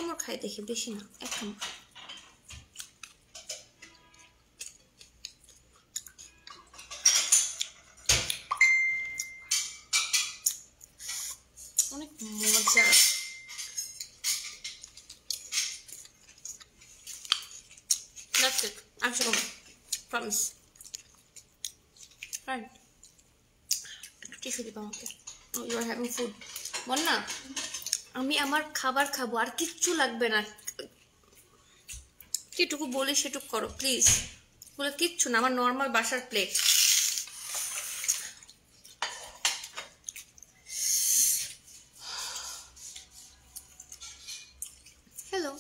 কামড় খাই দেখি, বেশি না, এক কামড়। অনেক মজা। That's it. Actually, promise. Right. Tissue দিবা আমাকে। You are having food. বল না, আমি আমার খাবার খাবো, আর কিচ্ছু লাগবে না। যেটুকু বলি সেটুকু করো প্লিজ। বলে কিচ্ছু না, আমার নর্মাল বাসার প্লেট। হ্যালো,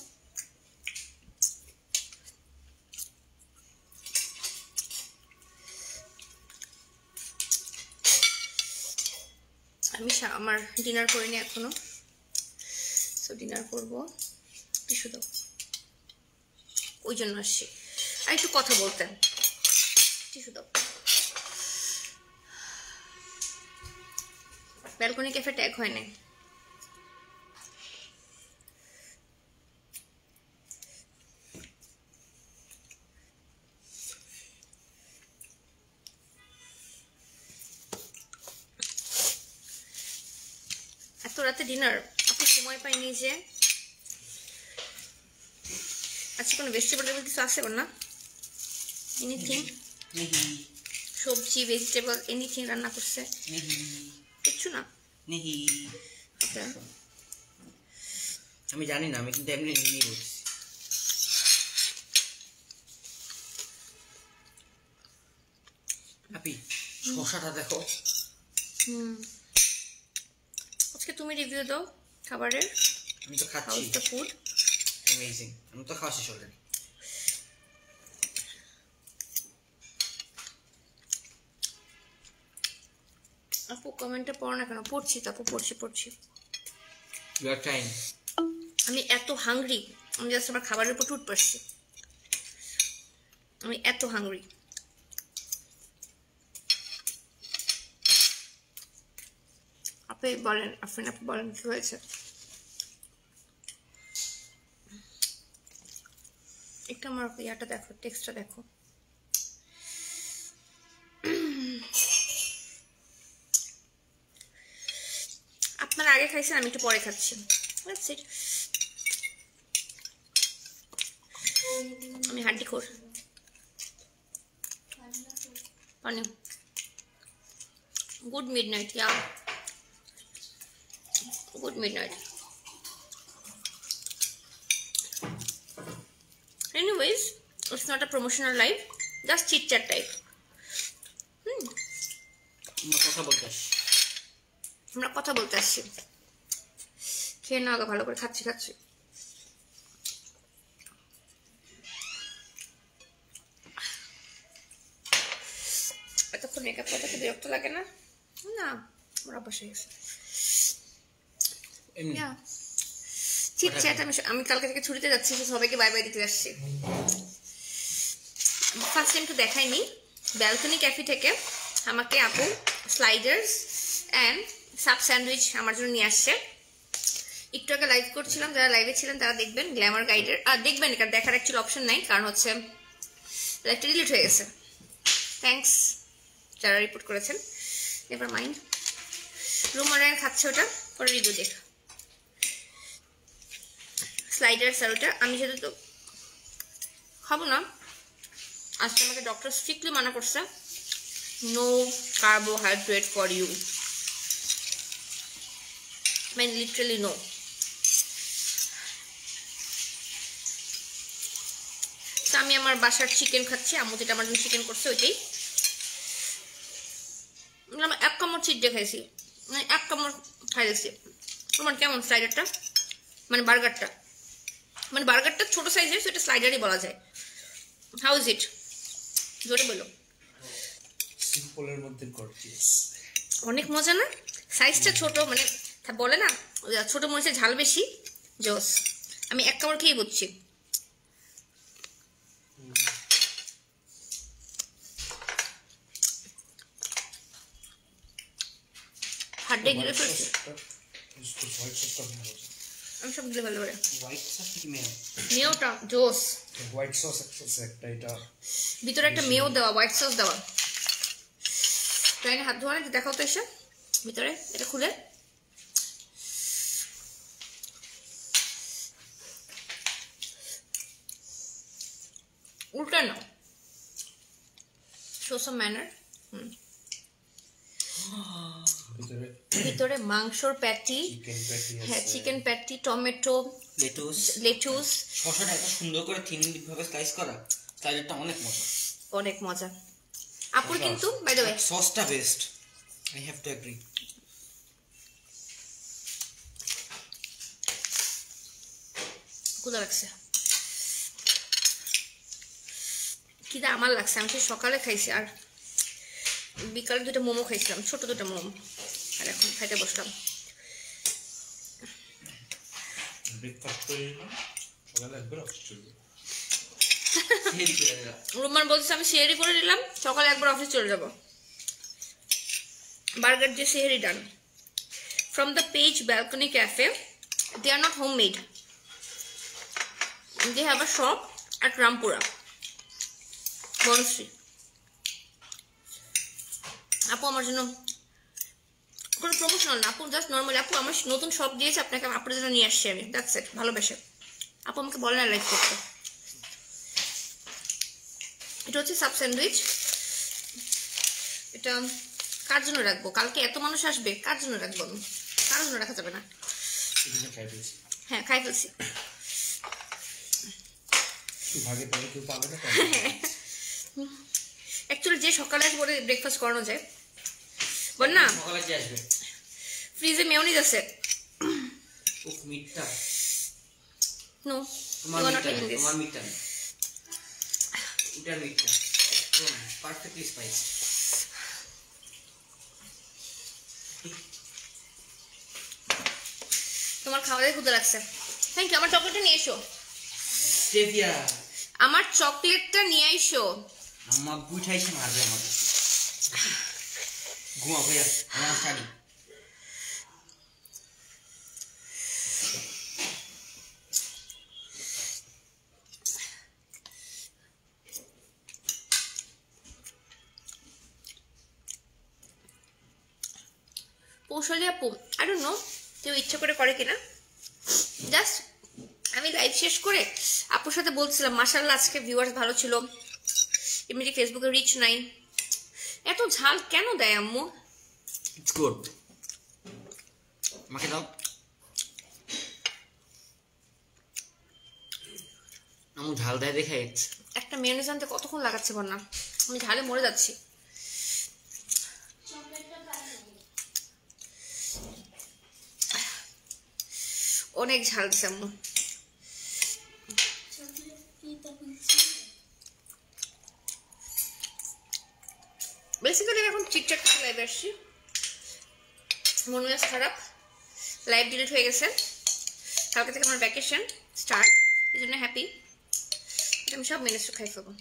আমি আমার ডিনার করিনি এখনো, সো ডিনার করবো। টিস্যু দাও, ওই জন্য আসছি, আর একটু কথা বলতেন। টিস্যু দাও। ব্যালকনি ক্যাফে ট্যাগ হয় না। এত রাতে ডিনার আপনি সময় পাইনি যে। আচ্ছা, কোনো ভেজিটেবল কিছু আছে না? এনিথিং, সবজি, ভেজিটেবল, এনিথিং রান্না করছে? কিচ্ছু না। আমি জানি না, আমি কিন্তু এমনি নিয়ে বলছি। আপি শসাটা দেখো। আজকে তুমি রিভিউ দাও খাবারের। আমি তো খাচ্ছি। House the food amazing. আমি তো খাওয়া শেষ অলরেডি। আপু কমেন্টে পড়ো না কেন? পড়ছি তো আপু, পড়ছি। You are trying. আমি এত হাংরি, আমি জাস্ট আমার খাবারের উপর টুট পড়ছি। আমি এত হাংরি। আপনি বলেন, আপনি বলেন কি হয়েছে? একটু আমার ইয়াটা দেখো, টেক্সটটা দেখো। আপনারা আগে খাইছেন, আমি একটু পরে খাচ্ছি। আমি হাড্ডি খোর। পানি। Good midnight, yeah good midnight. Anyways, it's not a promotional live, just chit chat type. আমরা কথা বলতে আসছি। খেয়ে না ভালো করে, খাচ্ছি। এতক্ষণ মেকআপ করতে বিরক্ত লাগে না? না, আমার অভ্যাস হয়ে গেছে। Chit chat. আমি কালকে থেকে ছুটিতে যাচ্ছি, সবাইকে বাই বাই দিতে যাচ্ছি। ফার্স্ট টাইম তো দেখাইনি। ব্যালকনি ক্যাফে থেকে আমাকে আপু স্লাইডার্স অ্যান্ড সাব স্যান্ডউইচ আমার জন্য নিয়ে আসছে। একটু আগে লাইভ করছিলাম, যারা লাইভে ছিলেন তারা দেখবেন গ্ল্যামার গাইডের। আর দেখবেন, এটা দেখার অ্যাকচুয়ালি অপশন নাই, কারণ হচ্ছে লাইভটা ডিলিট হয়ে গেছে। থ্যাঙ্কস যারা রিপোর্ট করেছেন। Never mind. রুমারায়ন খাচ্ছে ওটা, পরে রিভিউ দেখ। স্লাইডার্স আর ওটা আমি যেহেতু তো খাবো না, আজকে আমাকে ডক্টর স্ট্রিক্টলি মানা করছে, নো কার্বোহাইড্রেট ফর ইউ, মানে লিটারালি নো। তো আমি আমার বাসার চিকেন খাচ্ছি, আম্মু যেটা আমার জন্য চিকেন করছে ওইটাই। আমি এক কামড় চিড়ে খাইছি, মানে এক কামড় খাই দিচ্ছি। তোমার কেমন স্লাইডারটা, মানে বার্গারটা? মানে বার্গারটা ছোট সাইজের, সেটা স্লাইডারই বলা যায়। How is it? জোরে বলো। সিম্পলের মধ্যে গর্জিয়াস। অনেক মজা না? সাইজটা ছোট, মানে বলে না ছোট মরিচের ঝাল বেশি, জোস। আমি এক কামড় খেয়ে বুঝছি। হাড্ডি গিলে ফেলছি। আমি সব দিলে ভালো করে হোয়াইট সস কি মেয়? মেয়োটা জোস হোয়াইট সস একটা এটা ভিতরে একটা মেয়ো দেওয়া হোয়াইট সস দেওয়া তাই না হাত ধোয়া নাকি দেখাও তো এসে ভিতরে এটা খুলে উল্টা না শো সাম ম্যানার ভিতরে ভিতরে মাংসর প্যাটি চিকেন প্যাটি হ্যাঁ চিকেন প্যাটি টমেটো লেটুস শসাটা এত সুন্দর করে থিন ভাবে স্লাইস করা, স্লাইডারটা অনেক মজা। অনেক মজা আপুর কিন্তু বাই দ্য ওয়ে সসটা best, I have two agri. ক্ষুধা লাগছে খিদা আমার লাগছে আমি সকালে খাইছি আর বিকালে 2টা মোমো খাইছিলাম ছোট 2টা মোমো আর এখন খাইতে বসলাম ব্রেকফাস্ট করে না সকালে একবার অফিস চলবে রুমান বলছে আমি সেহরি করে নিলাম সকালে একবার অফিস চলে যাব বার্গার যে সেহরি ডান from the Page Balcony Cafe. They are not homemade. They have a shop at Rampura, Bonustry. আপু আমার জন্য কোনো প্রমোশনাল না আপু জাস্ট নর্মালি আপু আমার নতুন শপ দিয়েছে আপনাকে আপনার জন্য নিয়ে আসছি আমি দ্যাটস ইট ভালোবাসে আপু আমাকে বলে না লাইক করতে এটা হচ্ছে সাব স্যান্ডউইচ এটা কার জন্য রাখবো কালকে এত মানুষ আসবে কার জন্য রাখবো আমি কার জন্য রাখা যাবে না হ্যাঁ খাই ফেলছি ভাগে পরে কেউ পাবে না অ্যাকচুয়ালি যে সকালে পরে ব্রেকফাস্ট করানো যায় বল না সকালে কি আসবে ফ্রিজে মেয়োনিজ আছে উফ মিটটা নো তোমার মিটটা এটা মিটটা একদম পারফেক্টলি স্পাইস তোমার খাবারে ক্ষুধা লাগছে থ্যাংক ইউ আমার চকলেটটা নিয়ে এসো স্টেভিয়া আমার চকলেটটা নিয়ে এসো আম্মা বুঝাইছে মারবে আমাকে ঘুমা ভাইয়া আমার স্টাডি কৌশলী আপু আই ডোন্ট নো কেউ ইচ্ছে করে কিনা জাস্ট আমি লাইভ শেষ করে আপুর সাথে বলছিলাম মাশাআল্লাহ আজকে ভিউয়ার্স ভালো ছিল এমনি ফেসবুকে রিচ নাই এত ঝাল কেন দেয় আম্মু ইটস গুড আমাকে দাও আম্মু ঝাল দেয় দেখে একটা মেয়োনিজ আনতে কতক্ষণ লাগাচ্ছে বন্যা আমি ঝালে মরে যাচ্ছি অনেক ঝাল দিচ্ছে আম্মু বেসিক্যালি এখন চিটচাট করে লাইভ আসছি মন মেজাজ খারাপ লাইভ ডিলিট হয়ে গেছে কালকে থেকে আমার ভ্যাকেশন স্টার্ট এই জন্য হ্যাপি আমি সব মেনেজ খাই ফেলবো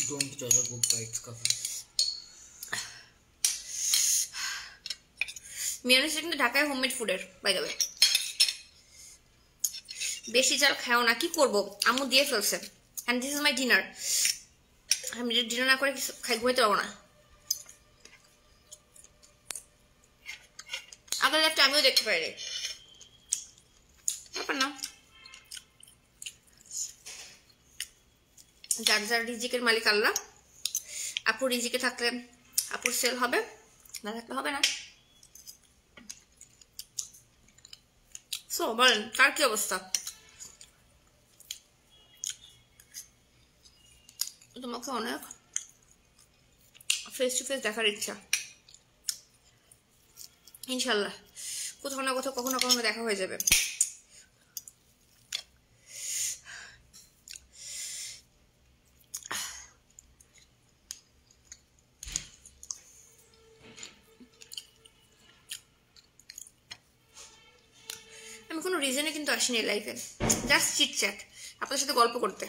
ডোন্ট জাজ a book by its cover mayonnaise কিন্তু ঢাকায় হোমমেড ফুডের বাই দ্য ওয়ে বেশি ঝাল খাও না কি করবো আম্মু দিয়ে ফেলছে and this is my dinner আমি ডিনার না করে কিছু খাই ঘুমাইতে পারবো না আগের লাইফটা আমিও দেখতে পারি ব্যাপার না যার যার রিজিকের মালিক আল্লাহ আপুর রিজিকে থাকলে আপুর সেল হবে না থাকলে হবে না সো বলেন কার কি অবস্থা তোমাকে অনেক ফেস টু ফেস দেখার ইচ্ছা ইনশাল্লাহ কোথাও না কোথাও কখনো কখনো দেখা হয়ে যাবে আমি কোনো রিজনে কিন্তু আসিনি লাইফে জাস্ট চিটচ্যাট আপনার সাথে গল্প করতে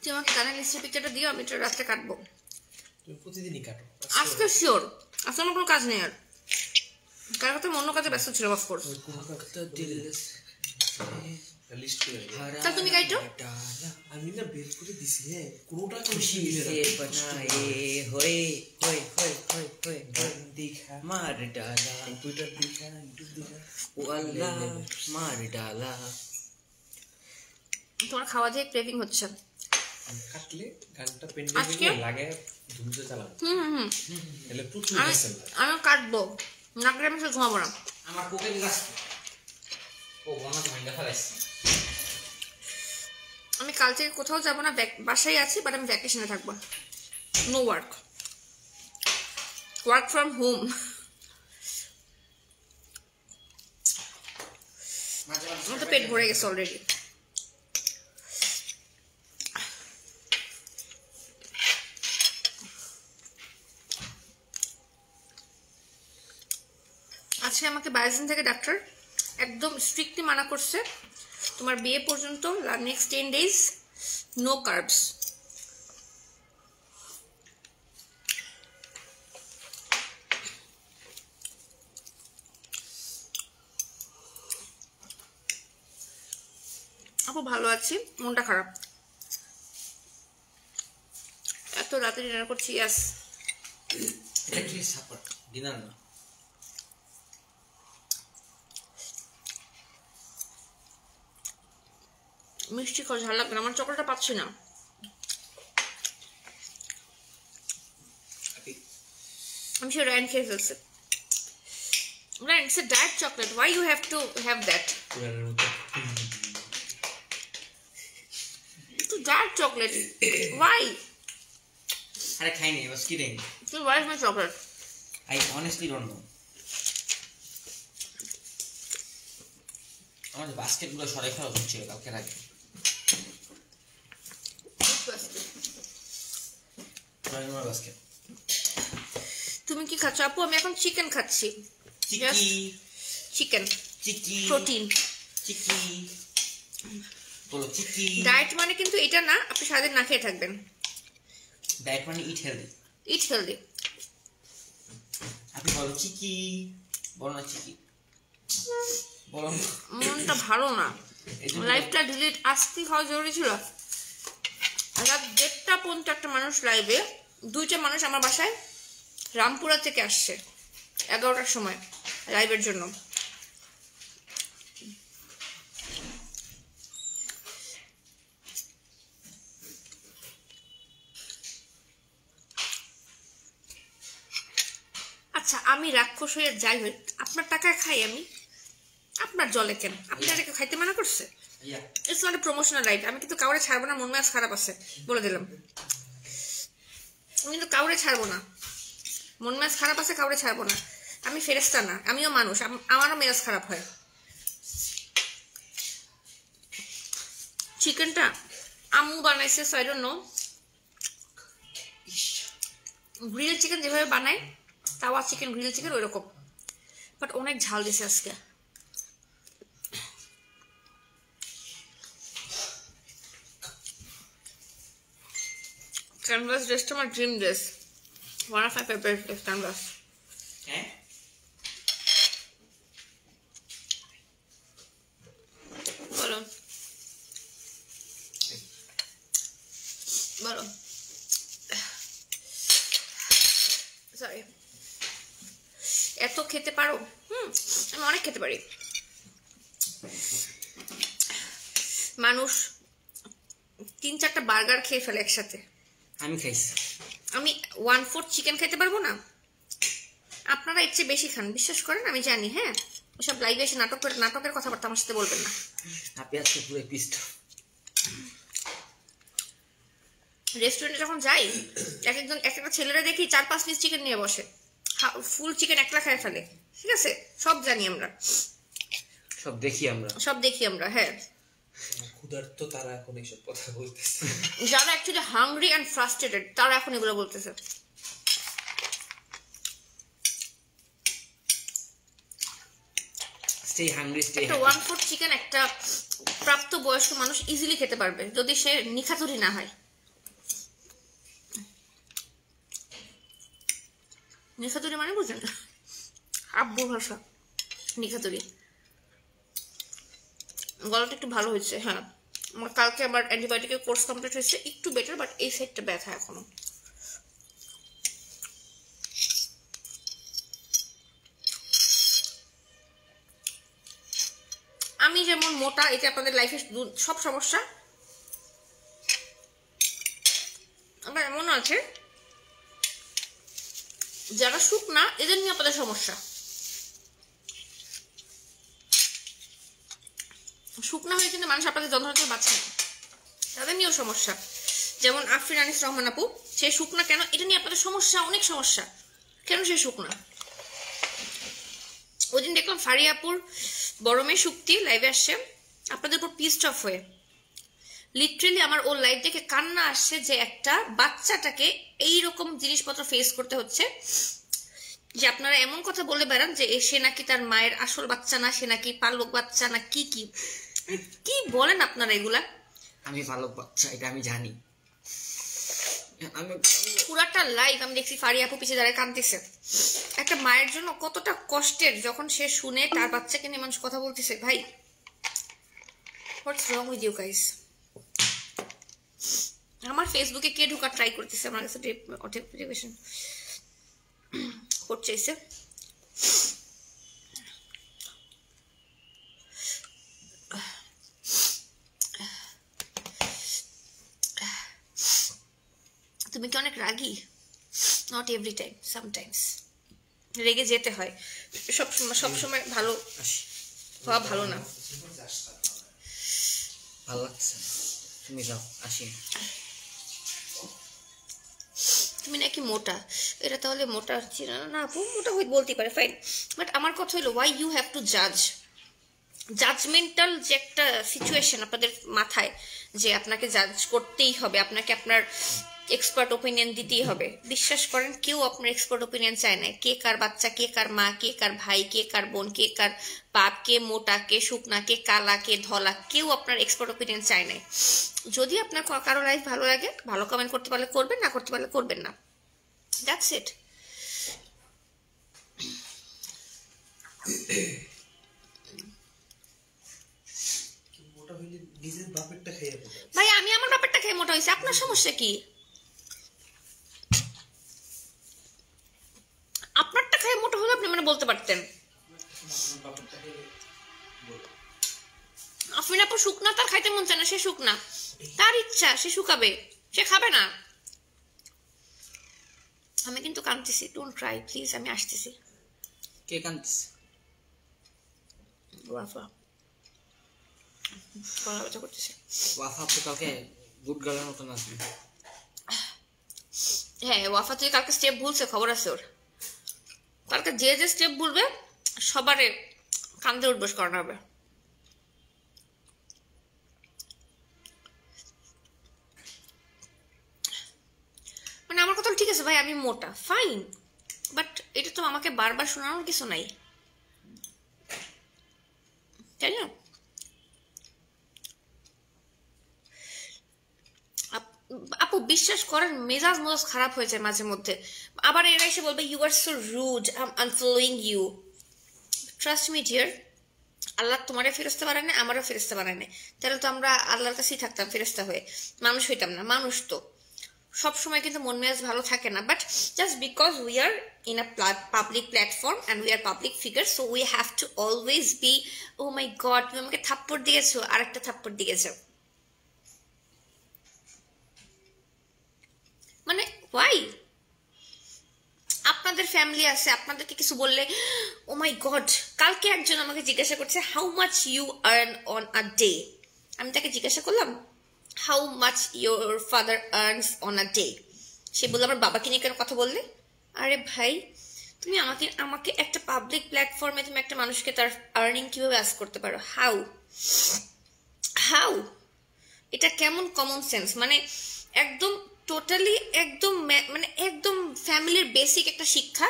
তুই আমাকে কানের নিচে পিকচারটা দিও, আমি এটা রাত্রে কাটবো। তুমি প্রতিদিনই কাটো আজকে শিওর, আজকে আমার কোনো কাজ নেই আর। কার কথা অন্য কাজে ব্যস্ত ছিল অফকোর্স। লিস্ট করে দিও। তা তুমি কাইটো। আমি না বের করে দিছি হ্যাঁ কোনোটা खुशी से बनाए होए होए होए होए होए গান দেখা मार डाला কম্পিউটার দেখা ইউটিউব দেখা ओ अल्लाह मार डाला। তোমার খাওয়া দিয়ে ক্রেভিং হচ্ছে। কাটলে গানটা আজকে? পেন্ডিং লাগে ধুমতে চালাবো তাহলে প্রচুর মেসেজ আমি কাটবো, না করে আমি শুধু ঘুমাবো না। আমার কোকেন গাছ ও বনা ভাঙ্গা ফেলাইছে। আমি কাল থেকে কোথাও যাবো না, বাসায় আছি, বাট আমি ভ্যাকেশনে থাকবো। No work, work from home. আমার তো পেট ভরে গেছে অলরেডি। আজকে আমাকে বায়োজিন থেকে ডাক্তার একদম স্ট্রিক্টলি মানা করছে, তোমার বিয়ে পর্যন্ত নেক্সট 10 days নো কার্বস। আপু ভালো আছি, মনটা খারাপ। এত রাতে ডিনার করছি। ইয়াস, এটা কি সাপোর্ট ডিনার না? মিষ্টি খাওয়া ঝাল লাগবে না, আমার চকলেটটা পাচ্ছি না। আমি সে র্যান খেয়ে ফেলছে। র্যান, it's a diet chocolate, why you have to have that? পুরানের মতো টু ডায়েট চকলেট, ওয়াই? আরে খাইনি, I was kidding. Why is my chocolate? I honestly don't know. আমাদের বাস্কেটগুলো সরাই ফেলা হচ্ছিল কালকে রাতে। আমার বাস্কেট। তুমি কি খাচ্ছ আপু? আমি এখন চিকেন খাচ্ছি। চিকি চিকেন চিকি প্রোটিন। চিকি বলো চিকি। ডায়েট মানে কিন্তু এটা না আপনি সারাদিন না খেয়ে থাকবেন। ডায়েট মানে ইট হেলদি। ইট হেলদি। আপনি বলো চিকি, বলো না চিকি, বলো না। মনটা ভালো না, লাইভটা ডিলিট আজকে হওয়া জরুরি ছিল। রাত 1:30 পর্যন্ত একটা মানুষ লাইভে, 2টা মানুষ আমার বাসায় রামপুরা থেকে আসছে 11টার সময় লাইভের জন্য। আচ্ছা, আমি রাক্ষস হয়ে যাই হই, আপনার টাকায় খাই আমি, আপনার জলে কেন? আপনি তাদেরকে খাইতে মানা করছে? It's not a promotional live. আমি কিন্তু কাউরে ছাড়বো না, মন মেজাজ খারাপ আছে বলে দিলাম। আমি কিন্তু কাউরে ছাড়বো না, মন মেজাজ খারাপ আছে, কাউরে ছাড়বো না। আমি ফেরেশতা না, আমিও মানুষ, আমারও মেজাজ খারাপ হয়। চিকেনটা আম্মু বানাইছে, so I don't know. Grill chicken যেভাবে বানায়, তাওয়া চিকেন, গ্রিল চিকেন ওইরকম, বাট অনেক ঝাল দিছে আজকে। ক্যানভাস ড্রেসটা আমার dream dress, one of my favourite dress canvas. হ্যাঁ বলো বলো, সরি। এত খেতে পারো? আমি অনেক খেতে পারি। মানুষ 3-4টা বার্গার খেয়ে ফেলে একসাথে, আমি খাইছি। আমি 1/4 চিকেন খেতে পারবো না। আপনারা এর চেয়ে বেশি খান, বিশ্বাস করেন, আমি জানি। হ্যাঁ, ওসব লাইভে এসে নাটকের কথাবার্তা আমার সাথে বলবেন না। আপনি আজকে পুরো পিস্ট। রেস্টুরেন্টে যখন যাই, একটা ছেলেরা দেখি 4-5 পিস চিকেন নিয়ে বসে, ফুল চিকেন একলা খায় ফেলে। ঠিক আছে, সব জানি আমরা, সব দেখি আমরা। হ্যাঁ, ক্ষুধার্ত তারা এখন এইসব কথা বলতেছে। যারা অ্যাকচুয়ালি হাংরি অ্যান্ড ফ্রাস্ট্রেটেড তারা এখন এগুলো বলতেছে। স্টে হাংরি, স্টে একটা 1/4 চিকেন একটা প্রাপ্ত বয়স্ক মানুষ ইজিলি খেতে পারবে, যদি সে নিখাতুরি না হয়। নিখাতুরি মানে বুঝলেন? আব্বু ভাষা নিখাতুরি। গলাটা একটু ভালো হয়েছে। হ্যাঁ, আমার কালকে আবার অ্যান্টিবায়োটিকের কোর্স কমপ্লিট হয়েছে, একটু বেটার, বাট এই সাইডটা ব্যথা এখনো। আমি যেমন মোটা, এটা আপনাদের লাইফে সব সমস্যা, আবার এমন আছে যারা শুকনা, এদের নিয়ে আপনাদের সমস্যা। শুকনা হয়ে কিন্তু মানুষ আপনাদের যন্ত্রণা থেকে বাঁচে না, তাদের নিয়েও সমস্যা। যেমন আফরিন আনিস রহমান আপু, সে শুকনা কেন, এটা নিয়ে আপনাদের সমস্যা, অনেক সমস্যা। কেন সে শুকনা? ওই দিন দেখলাম ফারিয়া আপুর বড় মেয়ে শুক্তি লাইভে আসছে, আপনাদের উপর পিসড অফ হয়ে। লিটারেলি আমার ওর লাইভ দেখে কান্না আসছে যে একটা বাচ্চাটাকে এইরকম জিনিসপত্র ফেস করতে হচ্ছে, যে আপনারা এমন কথা বলে বেড়ান যে সে নাকি তার মায়ের আসল বাচ্চা না, সে নাকি পালক বাচ্চা না, কি কি কি বলেন আপনারা এগুলা? আমি পালক বাচ্চা, এটা আমি জানি। পুরাটা লাইভ আমি দেখছি ফারিয়া আপু পিছিয়ে দাঁড়ায় কাঁদতেছে। একটা মায়ের জন্য কতটা কষ্টের যখন সে শুনে তার বাচ্চাকে নিয়ে মানুষ কথা বলতেছে। ভাই, হোয়াটস রং উইথ ইউ গাইস? আমার ফেসবুকে কে ঢোকার ট্রাই করতেছে, আমার কাছে নোটিফিকেশন কোড চাইছে। তুমি কি অনেক রাগী? নট এভরি টাইম, সামটাইমস রেগে যেতে হয়, সবসময় ভালো হওয়া ভালো না। ভালো লাগছে, তুমি যাও, আসি। তুমি নাকি মোটা, এটা তাহলে মোটা ছিল না আপু? মোটা হয়ে বলতে পারে, ফাইন, বাট আমার কথা হলো ওয়াই ইউ হ্যাভ টু জাজ? জাজমেন্টাল যে একটা সিচুয়েশন আপনাদের মাথায়, যে আপনাকে জাজ করতেই হবে, আপনাকে আপনার এক্সপার্ট ওপিনিয়ন দিতেই হবে। বিশ্বাস করেন, কেউ আপনার এক্সপার্ট ওপিনিয়ন চায় না। কে কার বাচ্চা, কে কার মা, কে কার ভাই, কে কার বোন, কে কার বাপ, কে মোটা, কে শুকনা, কে কালা, কে ধলা, কেউ আপনার এক্সপার্ট ওপিনিয়ন চায় না। যদি আপনার কারো লাইফ ভালো লাগে, ভালো কমেন্ট করতে পারলে করবেন, না করতে পারলে করবেন না, দ্যাটস ইট। ভাই, আমি আমার বাপেরটা খেয়ে মোটা হয়েছে, আপনার সমস্যা কি? আপনারটা খেয়ে মোটা হলে আপনি মানে বলতে পারতেন। আফরিন আপু শুকনা, তার খাইতে মন চায় না, সে শুকনা, তার ইচ্ছা, সে শুকাবে, সে খাবে না। আমি কিন্তু কাঁদতেছি, ডোন্ট ক্রাই প্লিজ, আমি আসতেছি। কে কাঁদতেছে? ওয়াফা গলা ব্যথা করতেছে। ওয়াফা আপু কালকে গুড গার্লের মতন আসবে। হ্যাঁ, ওয়াফা তুই কালকে স্টেপ ভুলছে, খবর আছে ওর। কালকে যে যে স্টেপ ভুলবে সবারে কান্দে উঠবস করানো হবে। মানে আমার কথা ঠিক আছে ভাই, আমি মোটা, ফাইন, বাট এটা তো আমাকে বারবার শোনানোর কিছু নাই, তাই না? আপু বিশ্বাস করেন, মেজাজ খারাপ হয়ে যায় মাঝে মধ্যে। আবার এরা এসে বলবে you are so rude, I am unfollowing you. Trust me dear, Allah তোমারে ফেরেশতা বানায় না, আমারও ফেরেশতা বানায় না, তাহলে তো আমরা আল্লাহর কাছেই থাকতাম ফেরেশতা হয়ে, মানুষ হইতাম না। মানুষ তো সবসময় কিন্তু মন মেজাজ ভালো থাকে না, but just because we are in a public platform and we are public figure, so we have to always be oh my god তুমি আমাকে থাপ্পড় দিয়েছো, আরেকটা থাপ্পড় দিয়েছো। মানে ওয়াই? আপনাদের ফ্যামিলি আছে, আপনাদেরকে কিছু বললে ও মাই গড। কালকে একজন আমাকে জিজ্ঞাসা করছে how much you earn on a day. আমি তাকে জিজ্ঞাসা করলাম how much your father earns on a day. সে বললো আমার বাবাকে নিয়ে কেন কথা বললে? আরে ভাই, তুমি আমাকে একটা পাবলিক প্ল্যাটফর্মে তুমি একটা মানুষকে তার আর্নিং কিভাবে আস্ক করতে পারো? হাউ? এটা কেমন কমন সেন্স? মানে একদম টোটালি একদম মানে একদম ফ্যামিলির বেসিক একটা শিক্ষা,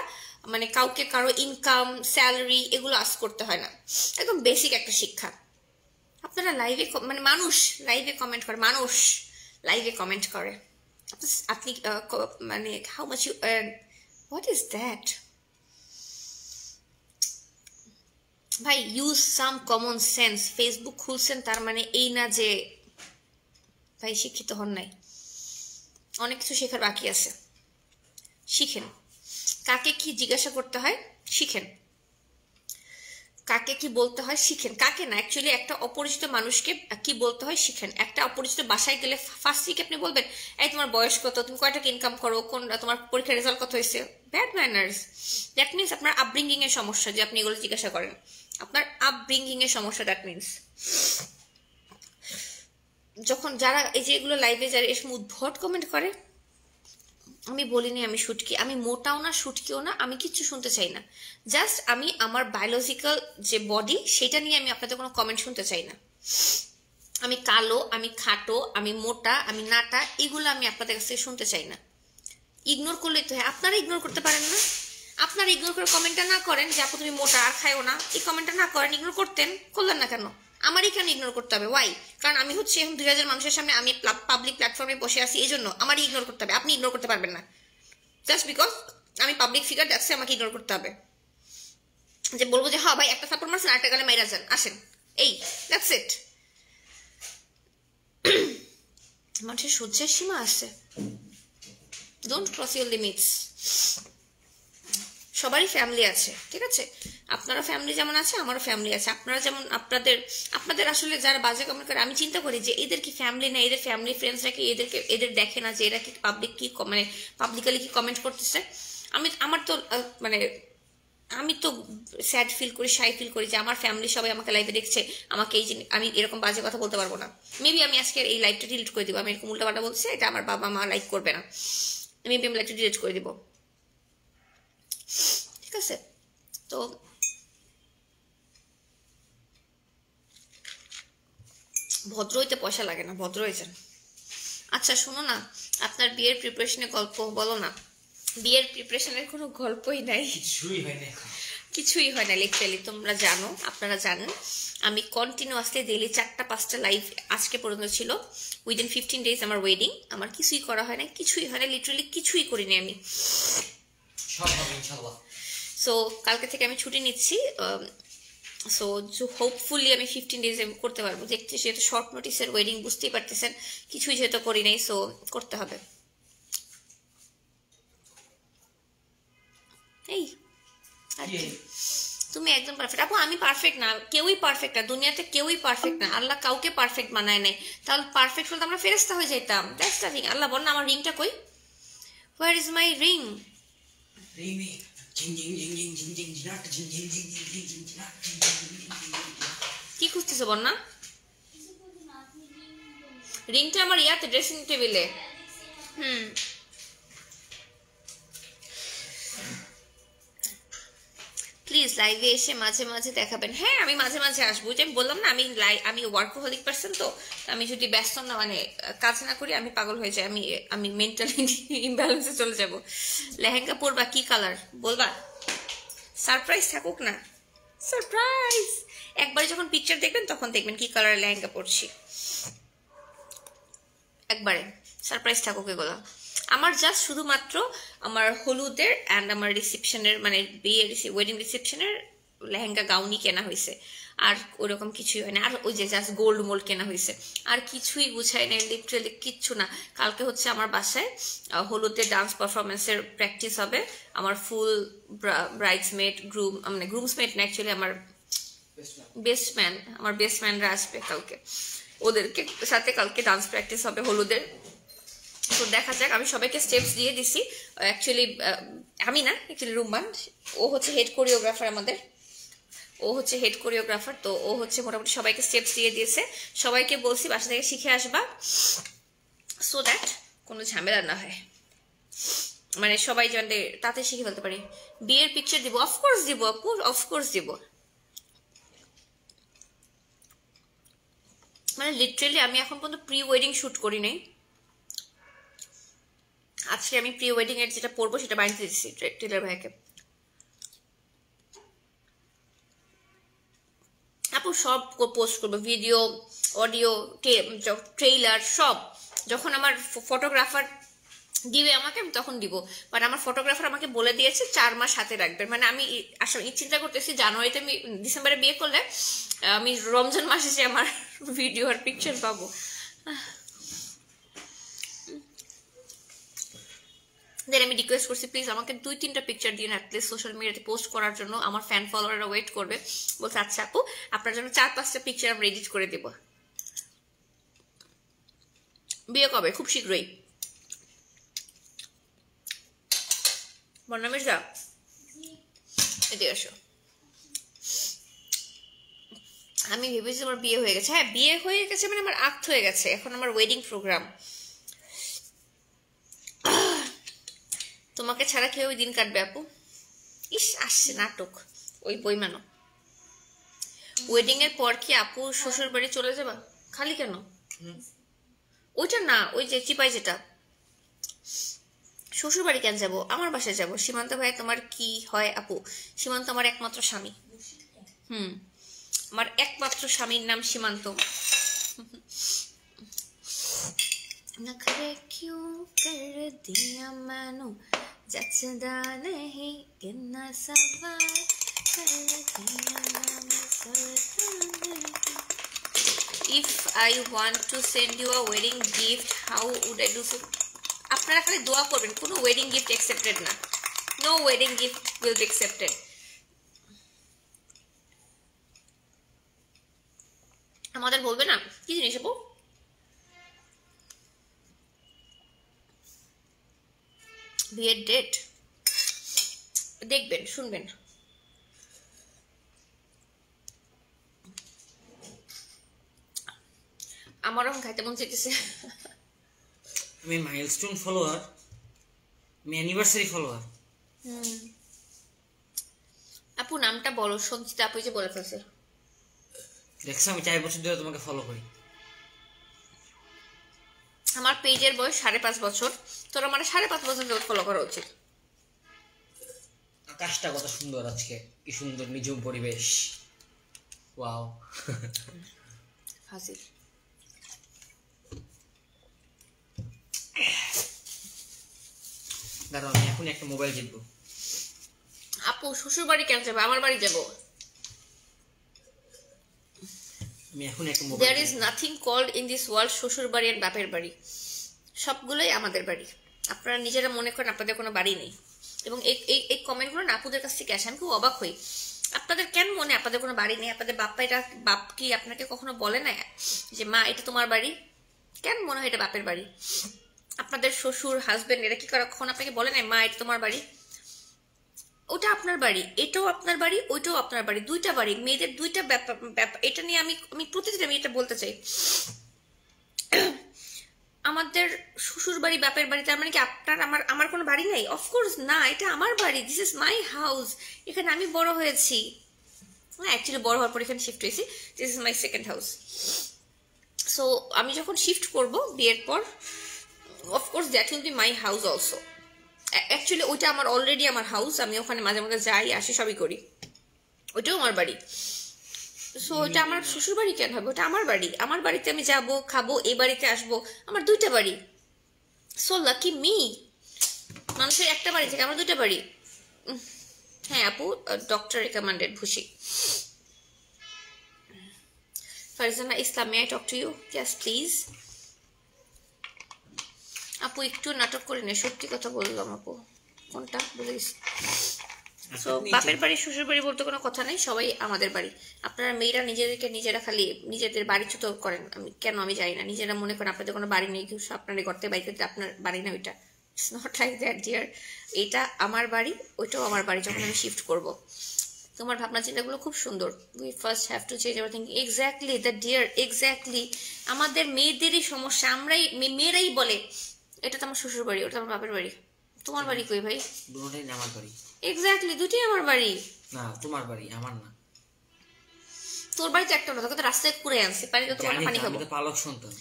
মানে কাউকে কারো ইনকাম স্যালারি এগুলো আস্ক করতে হয় না, একদম বেসিক একটা শিক্ষা। আপনারা লাইভে মানে মানুষ লাইভে কমেন্ট করে, মানুষ লাইভে কমেন্ট করে আপনি মানে how much you earn, what is that? ভাই use some common sense. Facebook খুলছেন তার মানে এই না যে ভাই শিক্ষিত হন নাই, অনেক কিছু শেখার বাকি আছে। শিখেন কাকে কি জিজ্ঞাসা করতে হয়, শিখেন কাকে কি বলতে হয়, শিখেন কাকে না অ্যাকচুয়ালি একটা অপরিচিত মানুষকে কি বলতে হয় শিখেন। একটা অপরিচিত বাসায় গেলে ফার্স্ট কি আপনি বলবেন এই তোমার বয়স কত, তুমি কয় টাকা ইনকাম করো, কোন তোমার পরীক্ষার রেজাল্ট কত হয়েছে? Bad manners. দ্যাট মিনস আপনার আপব্রিঙ্গিং এর সমস্যা যে আপনি এগুলো জিজ্ঞাসা করেন, আপনার আপব্রিঙ্গিং এর সমস্যা। দ্যাট মিনস যখন যারা এই যে এগুলো লাইভে যারা এসব উদ্ভট কমেন্ট করে, আমি বলিনি আমি শুটকি, আমি মোটাও না শুটকিও না, আমি কিচ্ছু শুনতে চাই না। জাস্ট আমি আমার বায়োলজিক্যাল যে বডি সেটা নিয়ে আমি আপনাদের কোনো কমেন্ট শুনতে চাই না। আমি কালো, আমি খাটো, আমি মোটা, আমি নাটা, এগুলো আমি আপনাদের কাছ থেকে শুনতে চাই না। ইগনোর করলেই তো হয়। আপনারা ইগনোর করতে পারেন না? আপনারা ইগনোর করে কমেন্টটা না করেন যে আপু তুমি মোটা আর খায়ও না, এই কমেন্টটা না করেন, ইগনোর করতেন, করলেন না কেন? আমারই কেন ইগনোর করতে হবে? ওয়াই? কারণ আমি হচ্ছে এখন 2000 মানুষের সামনে আমি পাবলিক প্ল্যাটফর্মে বসে আছি, এই জন্য আমারই ইগনোর করতে হবে। আপনি ইগনোর করতে পারবেন না জাস্ট বিকজ আমি পাবলিক ফিগার, দেখছে আমাকে ইগনোর করতে হবে। যে বলবো যে হ্যাঁ ভাই একটা সাপোর্ট মারছেন আরেকটা গালে মাইরা যান, আসেন, এই দ্যাটস ইট। মানুষের সহ্যের সীমা আছে, ডোন্ট ক্রস ইউর লিমিটস। সবারই ফ্যামিলি আছে, ঠিক আছে? আপনারা ফ্যামিলি যেমন আছে আমারও ফ্যামিলি আছে। আপনারা যেমন আপনাদের আসলে যারা বাজে কমেন্ট করে, আমি চিন্তা করি যে এদের কি ফ্যামিলি না, এদের ফ্যামিলি ফ্রেন্ডসরা কি এদের দেখে না যে এরা কি পাবলিক কি মানে পাবলিকালি কি কমেন্ট করতেছে। আমার তো মানে আমি তো স্যাড ফিল করি, শাই ফিল করি যে আমার ফ্যামিলি সবাই আমাকে লাইভে দেখছে, আমাকে এই আমি এরকম বাজে কথা বলতে পারবো না। মেবি আমি আজকে এই লাইভটা ডিলিট করে দিব। আমি এরকম উল্টাপাল্টা বলছি, এটা আমার বাবা মা লাইক করবে না, মেবি আমি লাইভটা ডিলিট করে দিব, ঠিক আছে? তো ভদ্র হইতে পয়সা লাগে না, ভদ্র হয়েছেন। আচ্ছা শোনো না, আপনার বিয়ের প্রিপারেশনের গল্প বলো না। বিয়ের প্রিপারেশনের কোনো গল্পই নাই, কিছুই হয় না লিটারালি। তোমরা জানো, আপনারা জানেন আমি কন্টিনিউয়াসলি ডেইলি 4-5টা লাইভ আজকে পর্যন্ত ছিল। উইদিন 15 days আমার ওয়েডিং, আমার কিছুই করা হয় না, কিছুই হয় না, লিটারালি কিছুই করিনি আমি। সো কালকে থেকে আমি ছুটি নিচ্ছি। সো হোপফুলি আমি 15 days আমি করতে পারবো। দেখতে যেহেতু শর্ট নোটিসের ওয়েডিং, বুঝতেই পারতেছেন, কিছুই যেহেতু করি নাই, সো করতে হবে। এই তুমি একদম পারফেক্ট আপু। আমি পারফেক্ট না, কেউই পারফেক্ট না দুনিয়াতে, কেউই পারফেক্ট না। আল্লাহ কাউকে পারফেক্ট বানায় নাই, তাহলে পারফেক্ট হলে আমরা ফেরেশতা হয়ে যেতাম। That's the thing. আল্লাহ বল না আমার রিংটা কই, হোয়ার ইজ মাই রিং? কি খুঁজতেছো বল না? রিংটা আমার ইয়াতে ড্রেসিং টেবিলে। প্লিজ লাইভে এসে মাঝে মাঝে দেখাবেন। হ্যাঁ আমি মাঝে মাঝে আসবো, যে আমি বললাম না আমি ওয়ার্কহলিক পারসন, তো আমি যদি ব্যস্ত না মানে কাজ না করি আমি পাগল হয়ে যাই, আমি মেন্টালি ইমব্যালেন্সে চলে যাব। লেহেঙ্গা পরবা কি কালার বলবা? সারপ্রাইজ থাকুক না, সারপ্রাইজ। একবারে যখন পিকচার দেখবেন তখন দেখবেন কি কালারের লেহেঙ্গা পরছি, একবারে সারপ্রাইজ থাকুক এগুলো। আমার জাস্ট শুধুমাত্র আমার হলুদের অ্যান্ড আমার রিসেপশনের মানে বিয়ের ওয়েডিং রিসেপশনের লেহেঙ্গা গাউনই কেনা হয়েছে, আর ওরকম কিছুই হয় না। আর ওই যে জাস্ট গোল্ড মোল্ড কেনা হয়েছে, আর কিছুই বুঝাই নাই, লিটারালি কিচ্ছু না। কালকে হচ্ছে আমার বাসায় হলুদের ডান্স পারফরমেন্সের প্র্যাকটিস হবে। আমার ফুল ব্রাইডসমেড মানে গ্রুমসমেড না, অ্যাকচুয়ালি আমার বেস্টম্যান, আমার বেস্টম্যানরা আসবে কালকে, ওদেরকে সাথে কালকে ডান্স প্র্যাকটিস হবে হলুদের। তো দেখা যাক, আমি সবাইকে স্টেপস দিয়ে দিছি। অ্যাকচুয়ালি আমি না, অ্যাকচুয়ালি রুম্মান, ও হচ্ছে হেড কোরিওগ্রাফার আমাদের, ও হচ্ছে হেড কোরিওগ্রাফার। তো ও হচ্ছে মোটামুটি সবাইকে স্টেপস দিয়ে দিয়েছে। সবাইকে বলছি বাসা থেকে শিখে আসবা, সো দ্যাট কোনো ঝামেলা না হয়, মানে সবাই জানতে তাতে শিখে ফেলতে পারি। বিয়ের পিকচার দিব, অফকোর্স দিব আপু, অফকোর্স দিব। মানে লিটারেলি আমি এখন পর্যন্ত প্রি ওয়েডিং শ্যুট করি নাই। আজকে আমি প্রি ওয়েডিং এর যেটা পরবো সেটা বানিয়ে দিচ্ছি টেলার ভাইকে। আপু সব পোস্ট করবো, ভিডিও, অডিও, ট্রেইলার সব। যখন আমার ফটোগ্রাফার দিবে আমাকে, আমি তখন দিব। বাট আমার ফটোগ্রাফার আমাকে বলে দিয়েছে 4 মাস হাতে রাখবেন। মানে আমি আসলে চিন্তা করতেছি জানুয়ারিতে আমি ডিসেম্বরে বিয়ে করলে আমি রমজান মাসে যে আমার ভিডিও আর পিকচার পাবো। দেন আমি রিকোয়েস্ট করছি প্লিজ আমাকে 2-3টা পিকচার দিন অ্যাটলিস্ট সোশ্যাল মিডিয়াতে পোস্ট করার জন্য। আমার ফ্যান ফলোয়াররা ওয়েট করবে। বলছে আচ্ছা আপু আপনার জন্য 4-5টা পিকচার আমরা এডিট করে দেব। বিয়ে কবে? খুব শীঘ্রই। বন্যা মির্জা এদিকে আসো। আমি ভেবেছি আমার বিয়ে হয়ে গেছে। হ্যাঁ বিয়ে হয়ে গেছে মানে আমার আক্ট হয়ে গেছে। এখন আমার ওয়েডিং প্রোগ্রাম। তোমাকে ছাড়া কেউ ওই দিন কাটবে আপু? ইস আসছে নাটক ওই বইমানো। ওয়েডিং এর পর কি আপু শ্বশুর বাড়ি চলে যাবা? খালি কেন? ওইটা না, ওই যে চিপাই যেটা। শ্বশুর বাড়ি কেন যাবো? আমার বাসায় যাবো। সীমান্ত ভাই তোমার কি হয় আপু? সীমান্ত আমার একমাত্র স্বামী। আমার একমাত্র স্বামীর নাম সীমান্ত। नखरे क्यों कर दिया मैनू जचदा नहीं कितना सवाल कर दिया मैनू If I want to send you a wedding gift, how would I do so? আপনারা খালি দোয়া করবেন, কোনো ওয়েডিং গিফট অ্যাকসেপ্টেড না। No wedding gift will be accepted. আমাদের বলবে না কি জিনিস আপু? বিয়ের ডেট দেখবেন, শুনবেন। আমারও খাইতে মন চাইতেছে। আমি মাইলস্টোন ফলোয়ার, আমি অ্যানিভার্সারি ফলোয়ার। আপু নামটা বলো। সঞ্চিতা আপু যে বলে ফেলছে। দেখছো আমি 4 বছর ধরে তোমাকে ফলো করি। আমার পেজের বয়স 5.5 বছর। তোর আমার 5.5 বছর ধরে ফলো করা উচিত। আকাশটা কত সুন্দর আজকে, কি সুন্দর নিঝুম পরিবেশ। ওয়াও ফাজিল। দাঁড়াও আমি এখন একটা মোবাইল জিতবো। আপু শ্বশুর বাড়ি কেন যাবে? আমার বাড়ি যাবো। আমি এখন একটা mobile. There is nothing called in this world শ্বশুর বাড়ি আর বাপের বাড়ি। সবগুলোই আমাদের বাড়ি। আপনারা নিজেরা মনে করেন আপনাদের কোনো বাড়ি নেই। এবং এই কমেন্টগুলো না আপুদের কাছ থেকে আসে। আমি খুব অবাক হই। আপনাদের কেন মনে আপনাদের কোনো বাড়ি নেই? আপনাদের বাপ কি আপনাকে কখনো বলে না যে মা এটা তোমার বাড়ি? কেন মনে হয় এটা বাপের বাড়ি? আপনাদের শ্বশুর হাজবেন্ড এরা কি করে কখন আপনাকে বলে না মা এটা তোমার বাড়ি? ওটা আপনার বাড়ি, এটাও আপনার বাড়ি, ওইটাও আপনার বাড়ি। দুইটা বাড়ি, মেয়েদের দুইটা ব্যাপার। এটা নিয়ে আমি প্রতিদিন আমি এটা বলতে চাই। আমাদের শ্বশুর বাড়ি বাপের বাড়ি, তার মানে কি আপনার আমার কোনো বাড়ি নেই? অফকোর্স না, এটা আমার বাড়ি। This is my house. এখানে আমি বড় হয়েছি। অ্যাকচুয়ালি বড় হওয়ার পর এখানে শিফট হয়েছি। This is my second house. So আমি যখন শিফট করব বিয়ের পর, of course that will be my house also. Actually ওইটা আমার অলরেডি আমার হাউস। আমি ওখানে মাঝে মাঝে যাই আসি সবই করি। ওইটাও আমার বাড়ি। সো ওইটা আমার শ্বশুর বাড়ি কেন হবে? ওটা আমার বাড়ি। আমার বাড়িতে আমি যাব, খাবো, এই বাড়িতে আসবো। আমার দুইটা বাড়ি। So lucky me. মানুষের একটা বাড়ি থেকে আমার দুইটা বাড়ি। হ্যাঁ আপু, ডক্টর রেকমেন্ডেড ভুসি। Farzana Islam, may I talk to you? Yes please. আপু একটু নাটক করি না, সত্যি কথা বললাম আপু। কোনটা বলিস? সো বাপের বাড়ি শ্বশুর বাড়ি বলতে কোনো কথা নেই, সবাই আমাদের বাড়ি। আপনারা মেয়েরা নিজেদেরকে নিজেরা খালি নিজেদের বাড়ি ছোট করেন। আমি জানি না, নিজেরা মনে করেন আপনাদের কোনো বাড়ি নেই। আপনার ঘরতে বাড়িতে আপনার বাড়ি না, ওইটা it's not like that dear. এটা আমার বাড়ি, ওইটাও আমার বাড়ি। যখন আমি শিফট করব, তোমার ভাবনা চিন্তাগুলো খুব সুন্দর। We first have to change everything. Exactly that dear, exactly. আমাদের মেয়েদেরই সমস্যা। মেয়েরাই বলে এটা তো আমার শ্বশুর বাড়ি, ওটা আমার বাপের বাড়ি। তোমার বাড়ি কই ভাই? দুটোটাই আমার বাড়ি। এক্স্যাক্টলি, দুটোই আমার বাড়ি। না তোমার বাড়ি, আমার না। তোর বাড়িতে একটা না, তোকে তো রাস্তায় পুরে আনছে পানি, তো তোমার পানি খাবো। আমি তো পালক সন্তান।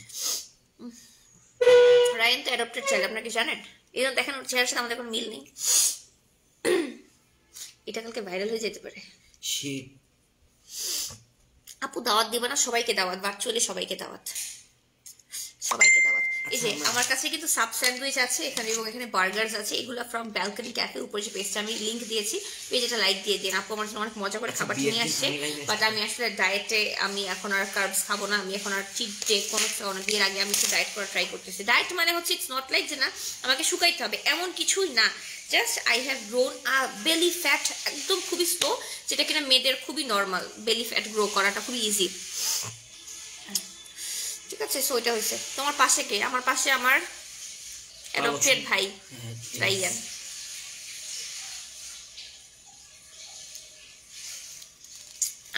রায়ান তো অ্যাডপ্টেড চাইল্ড, আপনারা কি জানেন? এই জন্য দেখেন ওর চেহারার সাথে আমাদের কোনো মিল নেই। এটা কালকে ভাইরাল হয়ে যেতে পারে। আপু দাওয়াত দিবে না? সবাইকে দাওয়াত, ভার্চুয়ালি সবাইকে দাওয়াত, সবাইকে দাওয়াত। এই যে আমার কাছে কিন্তু সাব স্যান্ডউইচ আছে এখানে এবং এখানে বার্গারস আছে, এগুলো ফ্রম ব্যালকনি ক্যাফে। উপরে যে পেজটা আমি লিংক দিয়েছি, পেজটা লাইক দিয়ে দিন। আপু আমার জন্য অনেক মজা করে খাবার নিয়ে আসছে, বাট আমি আসলে ডায়েটে, আমি এখন আর কার্বস খাবো না, আমি এখন আর চিট ডে কোনো বিয়ের আগে আমি একটু ডায়েট করা ট্রাই করতেছি। ডায়েট মানে হচ্ছে ইটস নট লাইক যে না আমাকে শুকাইতে হবে, এমন কিছুই না। Just I have grown a belly fat, একদম খুবই স্লো, যেটা কিনা মেয়েদের খুবই নর্মাল। বেলি ফ্যাট গ্রো করাটা খুবই ইজি, ঠিক আছে? সো এটা হয়েছে। তোমার পাশে কে? আমার পাশে আমার অ্যাডপ্টেড ভাই রাইয়ান।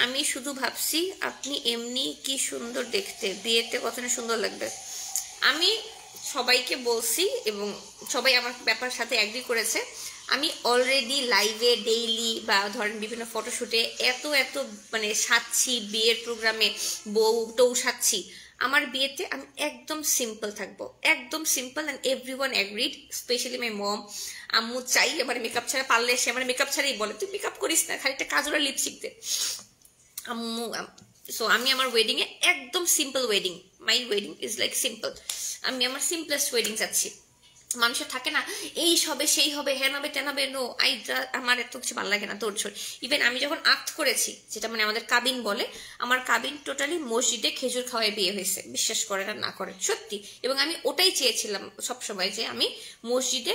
আমি শুধু ভাবছি আপনি এমনি কি সুন্দর দেখতে, বিয়েতে কত না সুন্দর লাগবে। আমি সবাইকে বলছি এবং সবাই আমার ব্যাপার সাথে অ্যাগ্রি করেছে। আমি অলরেডি লাইভে ডেইলি বা ধরেন বিভিন্ন ফটোশুটে এত মানে সাজছি, বিয়ের প্রোগ্রামে বউ টৌ সাজছি। আমার বিয়েতে আমি একদম সিম্পল থাকবো, একদম simple, and everyone agreed, specially my mom. আম্মু চাই আমার মেকআপ ছাড়া, পারলে সে আমার মেকআপ ছাড়াই বলে তুই মেকআপ করিস না, খালি একটা কাজল আর লিপস্টিক দে আম্মু। সো আমি আমার ওয়েডিংয়ে একদম simple wedding, my wedding is like simple. আমি আমার সিম্পলেস্ট ওয়েডিং চাচ্ছি। মানুষের থাকে না এই হবে সেই হবে, হ্যাঁ হবে তেন হবে, নো আমার এত কিছু ভালো লাগে না, তোর ছোট। ইভেন আমি যখন আক্ট করেছি, যেটা মানে আমাদের কাবিন বলে, আমার কাবিন টোটালি মসজিদে খেজুর খাওয়ায় বিয়ে হয়েছে, বিশ্বাস করেন আর না করেন, সত্যি। এবং আমি ওটাই চেয়েছিলাম সবসময়, যে আমি মসজিদে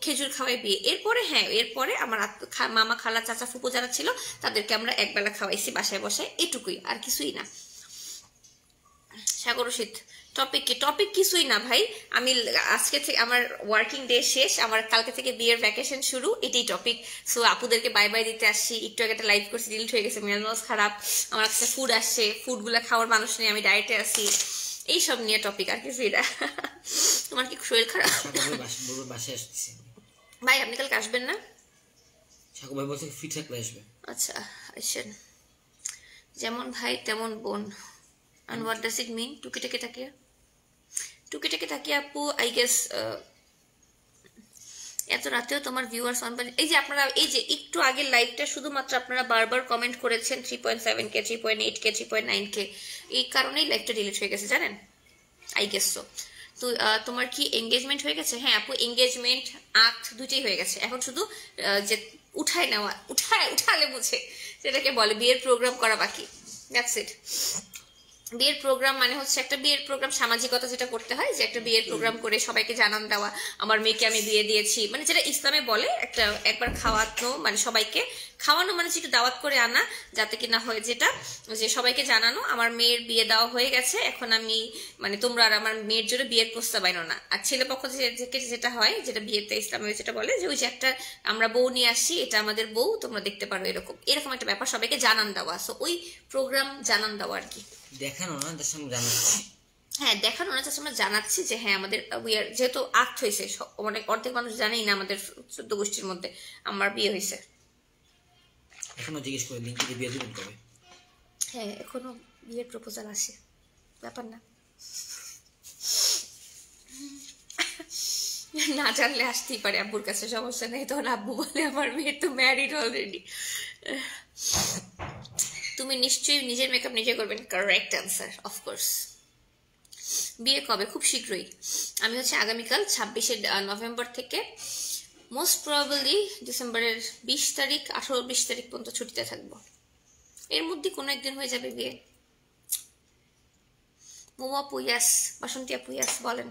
খেজুর খাওয়াই বিয়ে। এরপরে হ্যাঁ, এরপরে আমার মামা খালা চাচা ফুপু যারা ছিল তাদেরকে আমরা একবেলা খাওয়াইছি বাসায় বসায়, এটুকুই, আর কিছুই না। সাগর শীত টপিক কিছুই না ভাই। আমি আজকে থেকে আমার ওয়ার্কিং ডে শেষ, আমার কালকে থেকে বিয়ের ভ্যাকেশন শুরু, এটাই টপিক। সো আপুদেরকে বাই বাই দিতে আসছি। একটু আগে একটা লাইভ করছি, ডিলিট হয়ে গেছে, মেজাজ খারাপ। আমার কাছে ফুড আসছে, ফুডগুলো খাওয়ার মানুষ নেই, আমি ডায়েটে আছি, এইসব নিয়ে টপিক, আর কিছুই না। তোমার কি শরীর খারাপ? ভাই আপনি কালকে আসবেন না? আচ্ছা আসেন, যেমন ভাই তেমন বোন। And what does it mean? টুকিটাকি তাকিয়া আপু, আই গেস এত রাতেও তোমার ভিউয়ার্স অন। এই যে আপনারা, এই যে একটু আগের লাইভটা শুধুমাত্র আপনারা বারবার কমেন্ট করেছেন 3.7K, 3.8K, 3.9K, এই কারণেই লাইভটা ডিলিট হয়ে গেছে, জানেন? I guess so. তো তোমার কি এঙ্গেজমেন্ট হয়ে গেছে? হ্যাঁ আপু, এঙ্গেজমেন্ট আক্ট দুইটাই হয়ে গেছে। এখন শুধু যে উঠালে বুঝে সেটাকে বলে বিয়ের প্রোগ্রাম করা বাকি, দ্যাটস ইট। বিয়ের প্রোগ্রাম মানে হচ্ছে একটা বিয়ের প্রোগ্রাম, সামাজিকতা যেটা করতে হয়, যে একটা বিয়ের প্রোগ্রাম করে সবাইকে জানান দেওয়া, আমার মেয়েকে আমি বিয়ে দিয়েছি, মানে যেটা ইসলামে বলে একবার খাওয়ানো, মানে সবাইকে খাওয়ানো মানে একটু দাওয়াত করে আনা, যাতে কিনা হয় যেটা, যে সবাইকে জানানো আমার মেয়ের বিয়ে দেওয়া হয়ে গেছে, এখন আমি মানে তোমরা আর আমার মেয়ের জন্য বিয়ের প্রস্তাব আনো না। আর ছেলে পক্ষ থেকে যেটা হয়, যেটা বিয়েতে ইসলামে যেটা বলে, যে ওই যে একটা আমরা বউ নিয়ে আসি, এটা আমাদের বউ, তোমরা দেখতে পারো, এরকম একটা ব্যাপার, সবাইকে জানান দেওয়া। সো ওই প্রোগ্রাম জানান দেওয়া আর কি, দেখানো না, তার সঙ্গে জানাচ্ছি। হ্যাঁ দেখানো না, আমরা জানাচ্ছি যে হ্যাঁ আমাদের যেহেতু আক্ট হয়েছে, অনেক অর্ধেক মানুষ জানেই না আমাদের 14 গোষ্ঠীর মধ্যে আমার বিয়ে হয়েছে। এখনো জিজ্ঞেস করে লিঙ্কি বিয়ে দিবেন কবে? হ্যাঁ এখনো বিয়ের প্রপোজাল আসে, ব্যাপার না, না জানলে আসতেই পারে আব্বুর কাছে, সমস্যা নেই। তখন আব্বু বলে আমার মেয়ে তো ম্যারিড অলরেডি। তুমি নিশ্চয়ই নিজের মেকআপ নিজে করবেন, কারেক্ট অ্যান্সার, অফকোর্স। বিয়ে কবে? খুব শীঘ্রই। আমি হচ্ছে আগামীকাল 26শে নভেম্বর থেকে মোস্ট প্রবাবলি ডিসেম্বরের 20 তারিখ, 18-20 তারিখ পর্যন্ত ছুটিতে থাকবো। এর মধ্যে কোনো একদিন হয়ে যাবে বিয়ে। মোমো আপু ইয়াস, বাসন্তী আপু ইয়াস, বলেন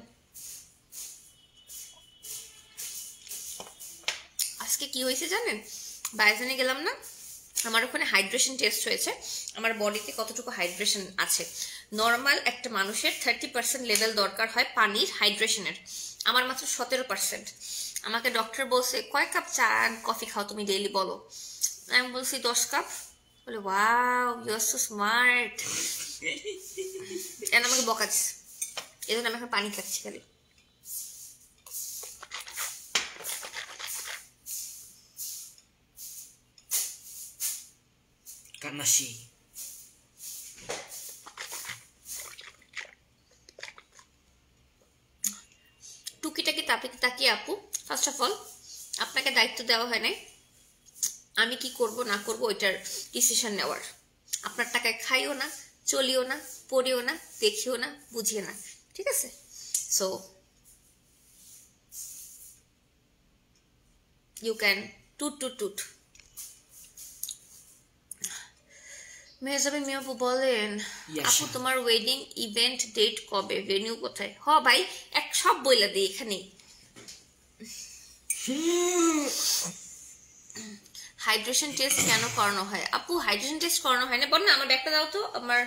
আজকে কি হয়েছে জানেন? বায়োজনে গেলাম না, আমার ওখানে হাইড্রেশন টেস্ট হয়েছে, আমার বডিতে কতটুকু হাইড্রেশন আছে। নর্মাল একটা মানুষের 30% লেভেল দরকার হয় পানির, হাইড্রেশনের, আমার মাত্র 17%। আমাকে ডক্টর বলছে কয় কাপ চা কফি খাও তুমি ডেইলি বলো? আমি বলছি 10 কাপ। বলে wow you are so smart, and আমাকে বকাচ্ছে, এই জন্য আমি এখন পানি খাচ্ছি খালি। কান্নাসি টুকিটাকি তাকিয়ে আপু, ফার্স্ট অফ অল আপনাকে দায়িত্ব দেওয়া হয় নাই আমি কি করব না করব ওইটার ডিসিশন নেওয়ার। আপনার টাকায় খাইও না, চলিও না, পড়িও না, দেখিও না, বুঝিও না, ঠিক আছে? So you can toot. Mehjabi মিয়া আপু বলেন, আপু তোমার ওয়েডিং ইভেন্ট ডেট কবে, ভেন্যু কোথায়? হ ভাই এক সব বইলা দিই এখানে। হাইড্রেশন টেস্ট কেন করানো হয়? আপু হাইড্রেশন টেস্ট করানো হয় না। বল না আমার ব্যাগটা দাও তো, আমার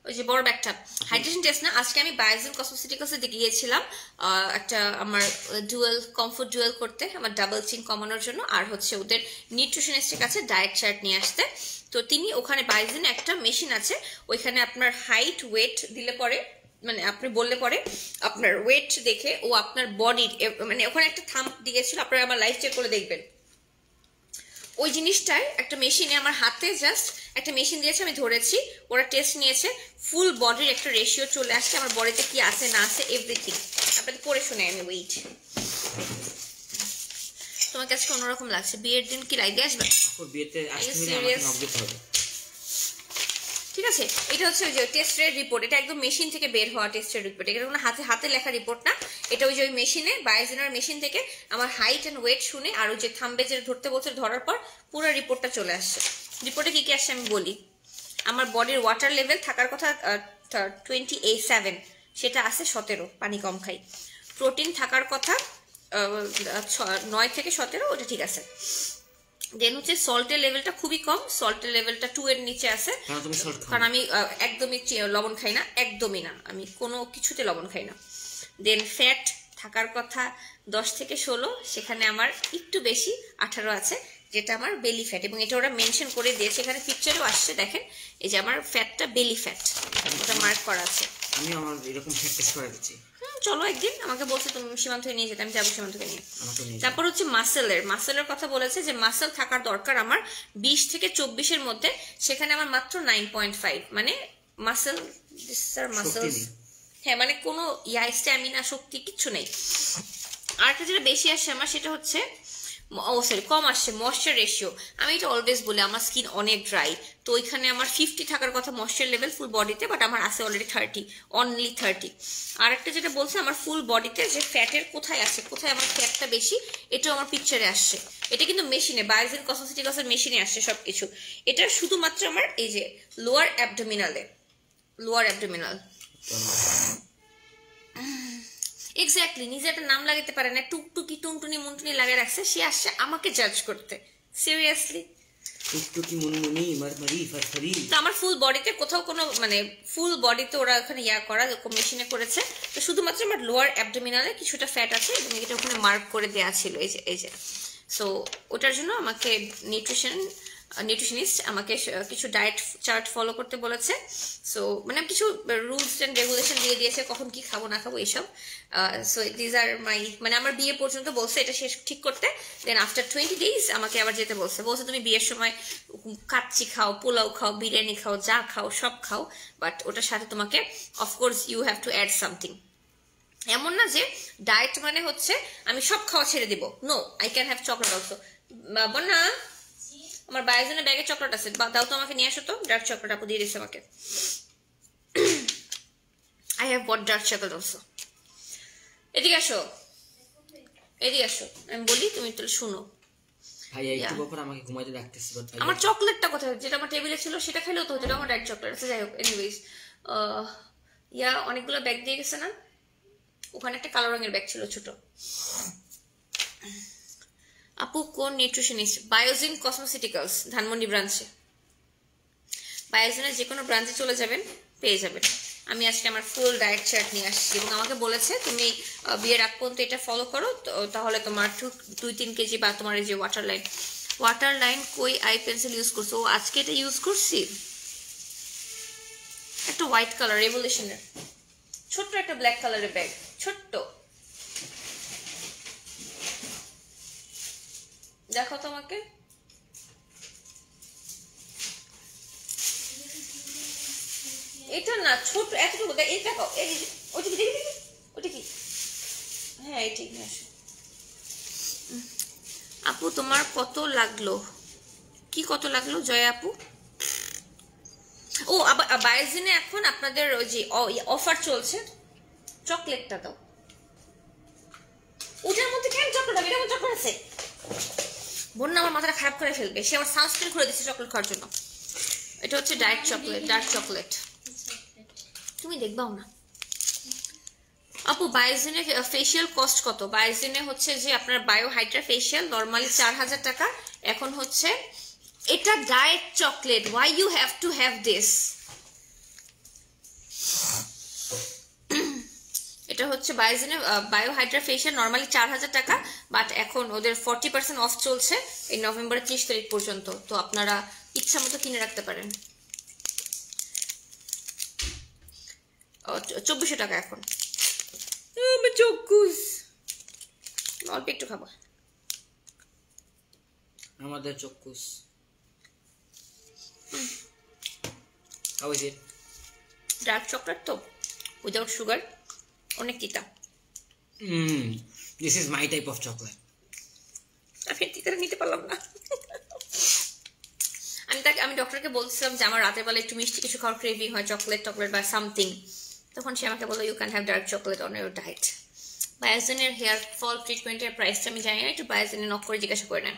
ওই যে বড় ব্যাগটা। হাইড্রেশন টেস্ট না, আজকে আমি বায়োজেন কসমেটিক্সের দিকে গিয়েছিলাম একটা আমার কমফোর্ট ডুয়েল করতে, আমার ডাবল চিন কমানোর জন্য, আর হচ্ছে ওদের নিউট্রিশনিস্টের কাছে ডায়েট চার্ট নিয়ে আসতে। তো তিনি ওখানে বায়োজেন একটা মেশিন আছে, ওইখানে আপনার হাইট ওয়েট দিলে পরে, মানে আপনি বললে পরে আপনার ওয়েট দেখে ও আপনার বডির, মানে ওখানে একটা থাম্ব দিয়েছিল, আপনারা আমার লাইফ চেক করে দেখবেন। ওই জিনিসটাই একটা মেশিনে আমার হাতে জাস্ট একটা মেশিন দিয়েছে, আমি ধরেছি, ওরা টেস্ট নিয়েছে, ফুল বডির একটা রেশিও চলে আসছে, আমার বডিতে কি আছে না আছে এভরিথিং। আপনাদের পড়ে শুনে আমি ওয়েট। তোমার কাছে অন্যরকম লাগছে, বিয়ের দিন কি লাইভে আসবে? বিয়েতে আসতে হলে আমাকে নক দিতে হবে। ঠিক আছে, এটা হচ্ছে ওই যে টেস্টের রিপোর্ট, এটা একদম মেশিন থেকে বের হওয়া টেস্টের রিপোর্ট, এটা কোনো হাতে লেখা রিপোর্ট না, এটা ওই যে ওই মেশিনে বায়োজেনার মেশিন থেকে আমার হাইট অ্যান্ড ওয়েট শুনে আর ওই যে থাম্বে যে ধরতে বলছে ধরার পর পুরো রিপোর্টটা চলে আসছে। রিপোর্টে কি কি আসছে আমি বলি। আমার বডির ওয়াটার লেভেল থাকার কথা 27, সেটা আছে 17, পানি কম খাই। প্রোটিন থাকার কথা 9 থেকে 17, ওটা ঠিক আছে। দেন হচ্ছে সল্টের লেভেলটা খুবই কম, সল্টের লেভেলটা 2 এর নিচে আছে, কারণ আমি একদমই লবণ খাই না, একদমই না, আমি কোনো কিছুতে লবণ খাই না। দেন ফ্যাট থাকার কথা 10 থেকে 16, সেখানে আমার একটু বেশি 18 আছে, যেটা আমার বেলি ফ্যাট, এবং এটা ওরা মেনশন করে দিয়েছে, এখানে পিকচারেও আসছে দেখেন, এই যে আমার ফ্যাটটা বেলি ফ্যাট, ওটা মার্ক করা আছে। আমি আমার এরকম ফ্যাট টেস্ট করে দিচ্ছি। চলো একদিন, আমাকে বলছে তুমি সীমান্ত হয়ে নিয়ে যেতে, আমি যাবো সীমান্তকে নিয়ে। তারপর হচ্ছে মাসেলের কথা বলেছে যে মাসেল থাকার দরকার আমার 20 থেকে 24-এর মধ্যে, সেখানে আমার মাত্র 9.5, মানে মাসেল হ্যাঁ, মানে কোনো স্ট্যামিনা শক্তি কিচ্ছু নেই। আরেকটা যেটা বেশি আসছে আমার, সেটা হচ্ছে কম আসছে ময়েশ্চার রেশিও। আমি এটা অলওয়েজ বলি, আমার স্কিন অনেক ড্রাই, তো ওইখানে আমার 50 থাকার কথা ময়েশ্চার লেভেল ফুল বডিতে, বাট আমার আছে অলরেডি 30, অনলি 30। আর একটা যেটা বলছে আমার ফুল বডিতে যে ফ্যাটের কোথায় আছে, কোথায় আমার ফ্যাটটা বেশি, এটাও আমার পিকচারে আসছে। এটা কিন্তু মেশিনে, বায়োজেন কসমেটিক্সের মেশিনে আসছে সবকিছু। এটা শুধুমাত্র আমার এই যে লোয়ার অ্যাবডোমিনাল। এক্স্যাক্টলি, নিজে একটা নাম লাগাতে পারে না, টুকটুকি টুনটুনি মুনটুনি লাগিয়ে রাখছে, সে আসছে আমাকে জাজ করতে। সিরিয়াসলি, টুকটুকি মুনমুনি মারমারি ফারফারি। তো আমার ফুল বডিতে কোথাও কোনো, মানে ফুল বডিতে ওরা ওখানে করা মেশিনে করেছে, তো শুধুমাত্র আমার লোয়ার অ্যাবডোমিনালে কিছুটা ফ্যাট আছে, এবং এটা ওখানে মার্ক করে দেওয়া ছিল এই যে। সো ওটার জন্য আমাকে নিউট্রিশনিস্ট আমাকে কিছু ডায়েট চার্ট ফলো করতে বলেছে। সো মানে কিছু রুলস অ্যান্ড রেগুলেশন দিয়ে দিয়েছে, কখন কি খাবো না খাবো এইসব। সো দিজ আর মাই, মানে আমার বিয়ে পর্যন্ত বলছে এটা শেষ ঠিক করতে, দেন আফটার 20 days আমাকে আবার যেতে বলছে তুমি বিয়ের সময় কাচ্চি খাও, পোলাও খাও, বিরিয়ানি খাও, যা খাও সব খাও, বাট ওটার সাথে তোমাকে of course you have to add something. এমন না যে ডায়েট মানে হচ্ছে আমি সব খাওয়া ছেড়ে দিব, no, I can have chocolate also. না, আমার বায়োজেনের ব্যাগে চকলেট আছে, দাও তো আমাকে নিয়ে আসো তো, ডার্ক চকলেট আপু দিয়ে দিচ্ছে আমাকে। I have bought dark chocolate also. এদিকে আসো, আমি বলি, তুমি তো শুনো। ভাইয়া একটু পর আমাকে ঘুমাইতে ডাকতেছে, আমার চকলেটটা কোথায়, যেটা আমার টেবিলে ছিল সেটা খেলেও তো হতো, আমার ডার্ক চকলেট আছে। যাই হোক, এনিওয়েজ, অনেকগুলো ব্যাগ দিয়ে গেছে না, ওখানে একটা কালো রঙের ব্যাগ ছিল ছোট। আপু কোন নিউট্রিশনিস্ট? বায়োজেন কসমেটিক্স, ধানমন্ডি ব্রাঞ্চে। বায়োজেনের যে কোনো ব্রাঞ্চে চলে যাবেন, পেয়ে যাবেন। আমি আজকে আমার ফুল ডায়েট চার্ট নিয়ে আসছি, এবং আমাকে বলেছে তুমি বিয়ের আগ পর্যন্ত এটা ফলো করো, তাহলে তোমার 2-3 কেজি, বা তোমার এই যে ওয়াটার লাইন কই আই পেন্সিল ইউজ করছো? আজকে এটা ইউজ করছি, একটা হোয়াইট কালার রেভলিউশনের ছোট্ট একটা ব্ল্যাক কালারের ব্যাগ, ছোট্ট, দেখো তোমাকে। এটা না, ছোট এতটুকু, এই দেখো, ওটা কি, ওটা কি? হ্যাঁ, এটাই নিয়ে আসো। আপু তোমার কত লাগলো? কি কত লাগলো জয়া আপু? ও বায়োজেনে এখন আপনাদের ওই যে অফার চলছে, চকলেটটা দাও, ওটার মধ্যে কেন চকলেট হবে? এটার মধ্যে চকলেট আছে? বোন না আমার মাথাটা খারাপ করে ফেলবে, সে আমার সানস্ক্রিন খুলে দিচ্ছে চকলেট খাওয়ার জন্য। এটা হচ্ছে ডায়েট চকলেট, ডার্ক চকলেট। তুমি দেখবাও না আপু। বায়োজেনের ফেশিয়াল কস্ট কত? বায়োজেনে হচ্ছে যে আপনার বায়ো হাইড্রা ফেশিয়াল নর্মালি 4000 টাকা, এখন হচ্ছে এটা diet chocolate. Why you have to have this? এটা হচ্ছে বায়োজেনে বায়ো হাইড্রা ফেশিয়াল নর্মালি 4000 টাকা, বাট এখন ওদের 40% অফ চলছে এই নভেম্বরের 30 তারিখ পর্যন্ত, তো আপনারা ইচ্ছা মতো কিনে রাখতে পারেন। 2400 টাকা এখন। চকুস অল্প একটু খাবো। আমাদের চক্কুস। How is it? Dark chocolate তো উইদাউট সুগার, অনেক তিতা। This is my type of chocolate. আমি তিতাটা নিতে পারলাম না। আমি ডক্টরকে বলছিলাম যে আমার রাতের বেলা একটু মিষ্টি কিছু খাওয়ার ক্রেভিং হয়, চকলেট টকলেট বা সামথিং, তখন সে আমাকে বললো you can have dark chocolate on your diet. বায়োজেনের হেয়ার ফল ট্রিটমেন্টের প্রাইসটা আমি জানি না, একটু বায়োজেনে নক করে জিজ্ঞাসা করে নেন।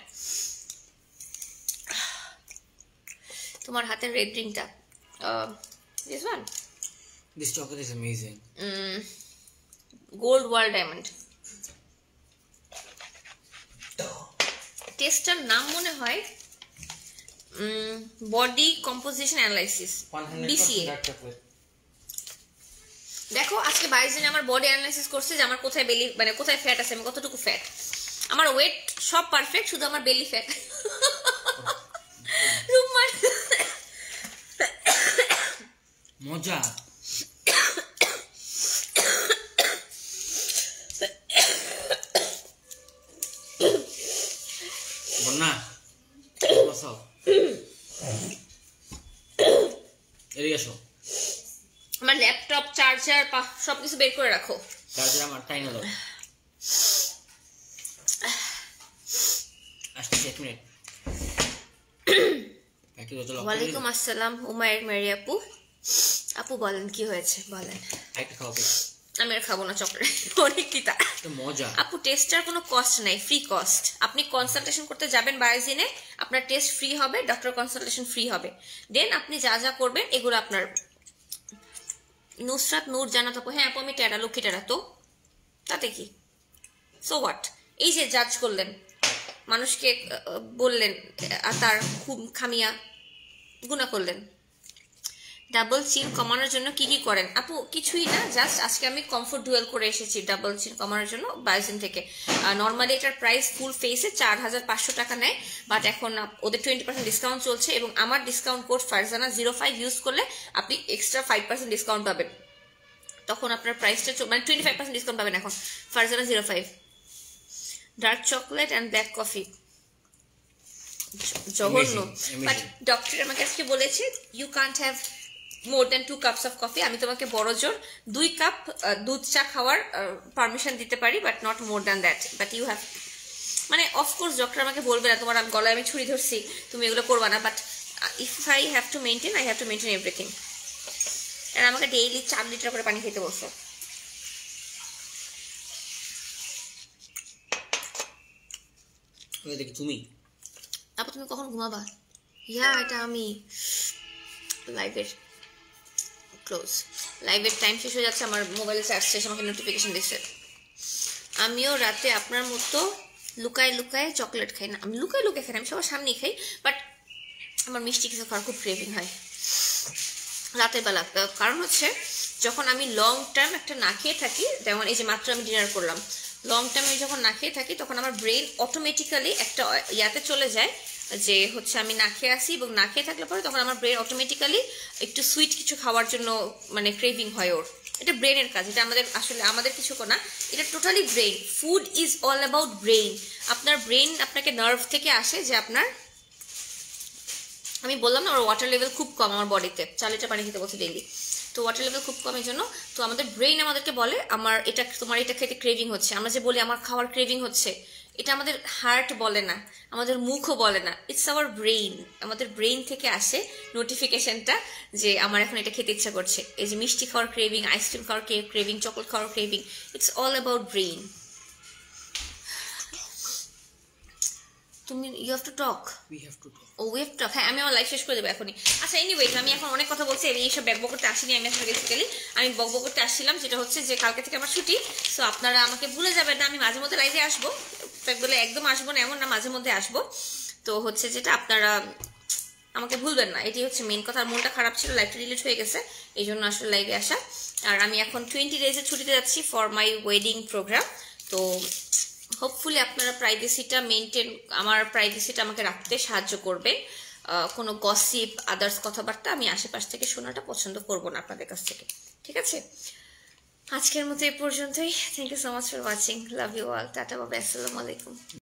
তোমার হাতের রেড রিংটা, this one, This chocolate is amazing. Gold world diamond. টেস্টটার নাম মনে হয় বডি কম্পোজিশন অ্যানালাইসিস, BCA। দেখো আজকে বায়োজেনে আমার বডি অ্যানালাইসিস করছে যে আমার কোথায় বেলি, মানে কোথায় ফ্যাট আছে, আমি কতটুকু ফ্যাট। আমার ওয়েট সব পারফেক্ট, শুধু আমার বেলি ফ্যাট। মজা। বন্যা বসাও, এদিকে আসো। আমার ল্যাপটপ চার্জার সবকিছু বের করে রাখো। চার্জার আমার টাইনা দাও। আসছি 1 মিনিট। ওয়ালাইকুম আসসালাম উমায়ের মেরি আপু। আপু বলেন কি হয়েছে বলেন। একটা খাও। আমি আর খাবো না চকলেট, অনেক তিতা। মজা। আপু টেস্টার কোনো কস্ট নাই, ফ্রি কস্ট। আপনি কনসালটেশন করতে যাবেন বায়োজেনে, আপনার টেস্ট ফ্রি হবে, ডক্টর কনসালটেশন ফ্রি হবে। দেন আপনি যা যা করবেন এগুলো আপনার। নুসরাত নূর জানাত আপু, হ্যাঁ আপু আমি টেরা, লক্ষ্মী টেরা, তো তাতে কি, সো হোয়াট? এই যে জাজ করলেন, মানুষকে বললেন তার খুব খামিয়া গুণা করলেন। ডাবল চিন কমানোর জন্য কি কি করেন? আপু কিছুই না, জাস্ট আজকে আমি কমফোর্ট ডুয়েল করে এসেছি ডাবল চিন কমানোর জন্য বায়োজেন থেকে। নর্মালি এটার প্রাইস ফুল ফেসে 4500 টাকা নেয়, বাট এখন ওদের 20% ডিসকাউন্ট চলছে, এবং আমার ডিসকাউন্ট কোড ফারজানা 05 ইউজ করলে আপনি এক্সট্রা 5% ডিসকাউন্ট পাবেন। তখন আপনার প্রাইসটা মানে 25% ডিসকাউন্ট পাবেন এখন, Farzana 05। Dark chocolate and black coffee জঘন্য, বাট ডক্টর আমাকে আজকে বলেছে you can't have more than 2 cups of coffee. আমি তোমাকে বড় জোর 2 কাপ দুধ চা খাওয়ার পারমিশন দিতে পারি, but not more than that. But you have, মানে অফকোর্স ডক্টর আমাকে বলবে না তোমার গলায় আমি ছুরি ধরছি তুমি এগুলো করবা না, but if I have to maintain, I have to maintain everything. আর আমাকে ডেইলি 4 লিটার করে পানি খেতে বলছো। তুমি আপু তুমি কখন ঘুমাবা? ইয়া এটা আমি লাইভের ক্লোজ, লাইভের টাইম শেষ হয়ে যাচ্ছে, আমার মোবাইলে চার্জ শেষ, আমাকে নোটিফিকেশন দিচ্ছে। আমিও রাতে আপনার মতো লুকায় লুকায় চকলেট খাই না, আমি লুকায় লুকায় খাই না, আমি সবার সামনেই খাই, বাট আমার মিষ্টি কিছু খাওয়ার খুব ক্রেভিং হয় রাতের বেলা। কারণ হচ্ছে যখন আমি লং টাইম একটা না খেয়ে থাকি, যেমন এই যে মাত্র আমি ডিনার করলাম, লং টাইম আমি যখন না খেয়ে থাকি তখন আমার ব্রেন অটোমেটিক্যালি একটা ইয়াতে চলে যায় যে হচ্ছে আমি না খেয়ে আসি, এবং না খেয়ে থাকলে পরে তখন আমার ব্রেন অটোমেটিক্যালি একটু সুইট কিছু খাওয়ার জন্য মানে ক্রেভিং হয় ওর। এটা ব্রেনের কাজ, এটা আমাদের আসলে আমাদের কিছু না, এটা totally brain. Food is all about brain. আপনার ব্রেন আপনাকে নার্ভ থেকে আসে যে আপনার, আমি বললাম না আমার ওয়াটার লেভেল খুব কম আমার বডিতে, 4 লিটার পানি খেতে বলছে ডেইলি, তো ওয়াটার লেভেল খুব কমের জন্য তো আমাদের ব্রেন আমাদেরকে বলে আমার এটা, তোমার এটা খেতে ক্রেভিং হচ্ছে। আমরা যে বলি আমার খাওয়ার ক্রেভিং হচ্ছে, এটা আমাদের হার্ট বলে না, আমাদের মুখও বলে না, ইটস আওয়ার ব্রেইন। আমাদের ব্রেইন থেকে আসে নোটিফিকেশনটা যে আমার এখন এটা খেতে ইচ্ছা করছে। এই যে মিষ্টি খাওয়ার ক্রেভিং, আইসক্রিম খাওয়ার ক্রেভিং, চকলেট খাওয়ার craving, it's all about brain. তুমি you have to talk. We have to talk. Oh we have to talk, হ্যাঁ আমি আমার লাইফ শেষ করে দেবো এখনই। আচ্ছা এনিওয়েজ, আমি এখন অনেক কথা বলছি, এইসব ব্যাকবক করতে আসিনি আমি আসলে। বেসিক্যালি আমি বকবক করতে আসছিলাম, যেটা হচ্ছে যে কালকে থেকে আমার ছুটি। সো আপনারা আমাকে ভুলে যাবেন না, আমি মাঝে মধ্যে লাইভে আসবো, তাই বলে একদম আসবো না এমন না, মাঝে মধ্যে আসবো। তো হচ্ছে যেটা আপনারা আমাকে ভুলবেন না, এটি হচ্ছে মেন কথা। আর মনটা খারাপ ছিল, লাইভটা ডিলিট হয়ে গেছে, এই জন্য আসলে লাইভে আসা। আর আমি এখন 20 ডেজের ছুটিতে যাচ্ছি ফর মাই ওয়েডিং প্রোগ্রাম। তো হোপফুলি আপনারা প্রাইভেসিটা মেনটেন, আমার প্রাইভেসিটা আমাকে রাখতে সাহায্য করবে। কোনো গসিপ আদার্স কথাবার্তা আমি আশেপাশ থেকে শোনাটা পছন্দ করব না আপনাদের কাছ থেকে, ঠিক আছে? আজকের মতো এই পর্যন্তই। Thank you so much for watching, love you all, tata bye, আসসালামু আলাইকুম।